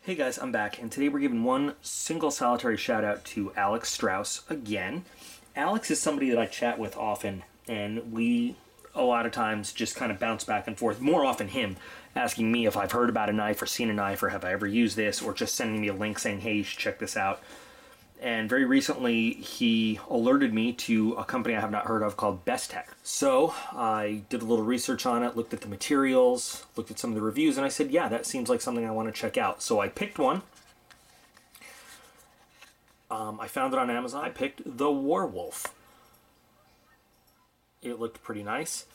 Hey guys, I'm back, and today we're giving one single solitary shout out to Alex Strauss again. Alex is somebody that I chat with often, and we a lot of times just kind of bounce back and forth. More often him asking me if I've heard about a knife or seen a knife or have I ever used this, or just sending me a link saying, hey, you should check this out. And very recently he alerted me to a company I have not heard of called Bestech. So I did a little research on it, looked at the materials, looked at some of the reviews, and I said, yeah, that seems like something I want to check out. So I picked one. I found it on Amazon. I picked the Warwolf. It looked pretty nice.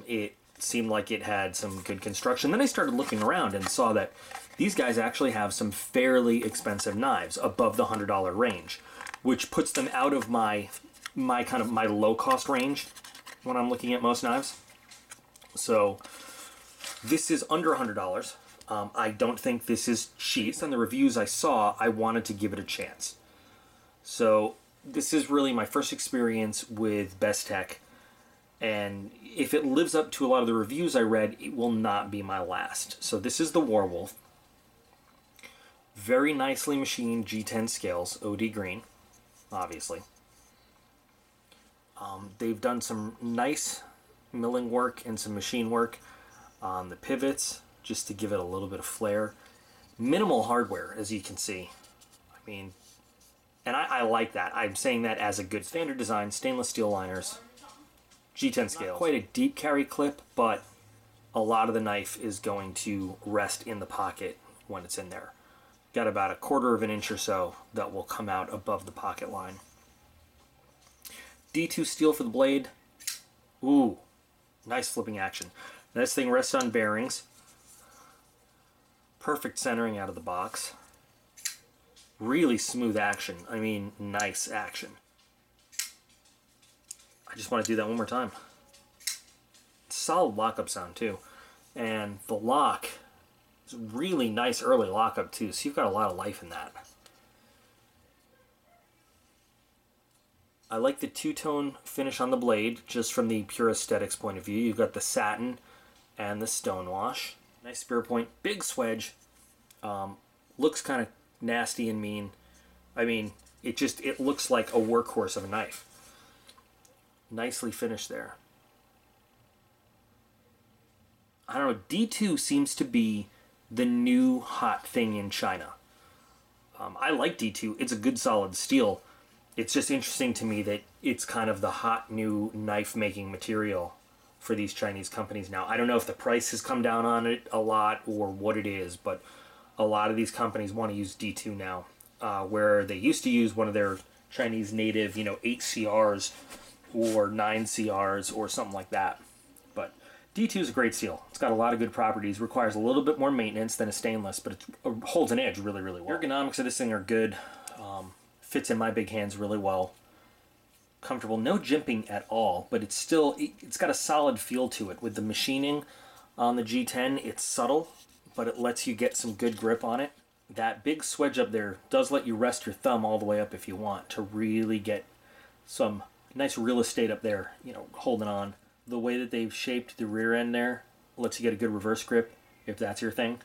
It seemed like it had some good construction. Then I started looking around and saw that these guys actually have some fairly expensive knives above the $100 range, which puts them out of my low cost range when I'm looking at most knives. So this is under $100. I don't think this is cheap. Based on the reviews I saw, I wanted to give it a chance. So this is really my first experience with Bestech, and if it lives up to a lot of the reviews I read, it will not be my last. So this is the Warwolf. Very nicely machined G10 scales, OD green, obviously. They've done some nice milling work and some machine work on the pivots, just to give it a little bit of flair. Minimal hardware, as you can see. I mean, and I like that. I'm saying that as a good standard design, stainless steel liners, G10 scale. Not quite a deep carry clip, but a lot of the knife is going to rest in the pocket when it's in there. Got about a quarter of an inch or so that will come out above the pocket line. D2 steel for the blade. Ooh, nice flipping action. This thing rests on bearings. Perfect centering out of the box. Really smooth action. I mean, nice action. I just want to do that one more time. Solid lockup sound too. And the lock is really nice early lockup too, so you've got a lot of life in that. I like the two-tone finish on the blade, just from the pure aesthetics point of view. You've got the satin and the stonewash. Nice spear point, big swedge. Looks kind of nasty and mean. I mean, it looks like a workhorse of a knife. Nicely finished there. I don't know, D2 seems to be the new hot thing in China. I like D2. It's a good solid steel. It's just interesting to me that it's kind of the hot new knife making material for these Chinese companies now. I don't know if the price has come down on it a lot or what it is, but a lot of these companies want to use D2 now, where they used to use one of their Chinese native, 8 CRs or 9 CRs or something like that. But D2 is a great steel. It's got a lot of good properties, requires a little bit more maintenance than a stainless, but it holds an edge really, really well. Ergonomics of this thing are good. Fits in my big hands really well. Comfortable, no jimping at all, but it's got a solid feel to it. With the machining on the G10, it's subtle, but it lets you get some good grip on it. That big swedge up there does let you rest your thumb all the way up if you want to really get some nice real estate up there, holding on. The way that they've shaped the rear end there lets you get a good reverse grip if that's your thing.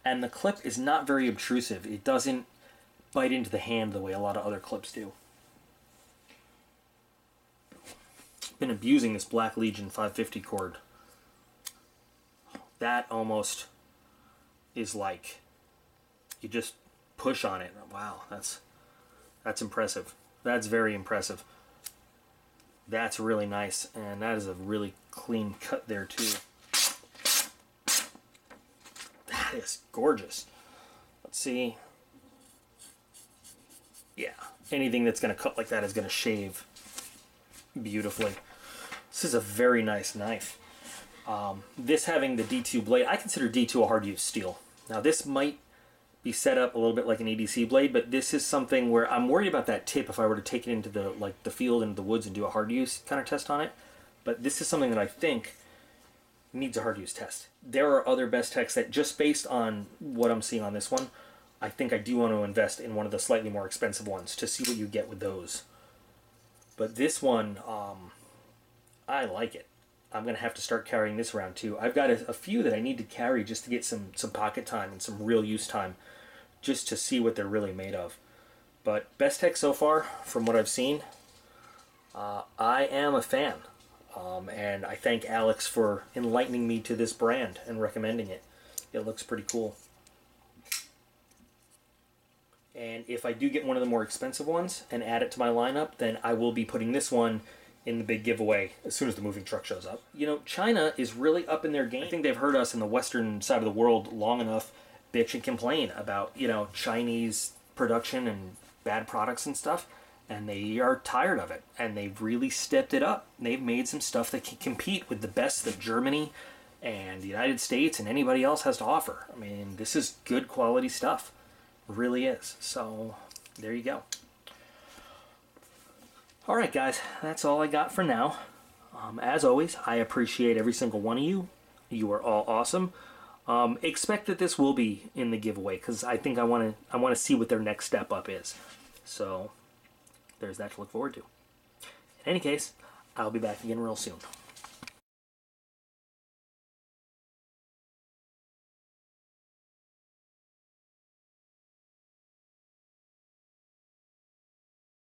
And the clip is not very obtrusive. It doesn't bite into the hand the way a lot of other clips do. Been abusing this Black Legion 550 cord. That almost is like you just push on it. Wow, that's impressive. That's very impressive. That's really nice, and that is a really clean cut there too. That is gorgeous. Let's see. Yeah, anything that's going to cut like that is going to shave beautifully. This is a very nice knife. This having the D2 blade, I consider D2 a hard-use steel. Now this might be set up a little bit like an EDC blade, but this is something where I'm worried about that tip if I were to take it into the field, into the woods, and do a hard-use kind of test on it. But this is something that I think needs a hard-use test. There are other Bestechs that, just based on what I'm seeing on this one, I think I do want to invest in one of the slightly more expensive ones to see what you get with those. But this one, I like it. I'm going to have to start carrying this around too. I've got a few that I need to carry just to get some pocket time and some real use time, just to see what they're really made of. But Bestech so far, from what I've seen, I am a fan. And I thank Alex for enlightening me to this brand and recommending it. It looks pretty cool. And if I do get one of the more expensive ones and add it to my lineup, then I will be putting this one in the big giveaway as soon as the moving truck shows up. You know, China is really up in their game. I think they've heard us in the western side of the world long enough bitch and complain about, you know, Chinese production and bad products and stuff, and they are tired of it, and they've really stepped it up. They've made some stuff that can compete with the best that Germany and the United States and anybody else has to offer. I mean, this is good quality stuff. It really is. So there you go. Alright guys, that's all I got for now. As always, I appreciate every single one of you. You are all awesome. Expect that this will be in the giveaway, because I think I want to see what their next step up is. So there's that to look forward to. In any case, I'll be back again real soon.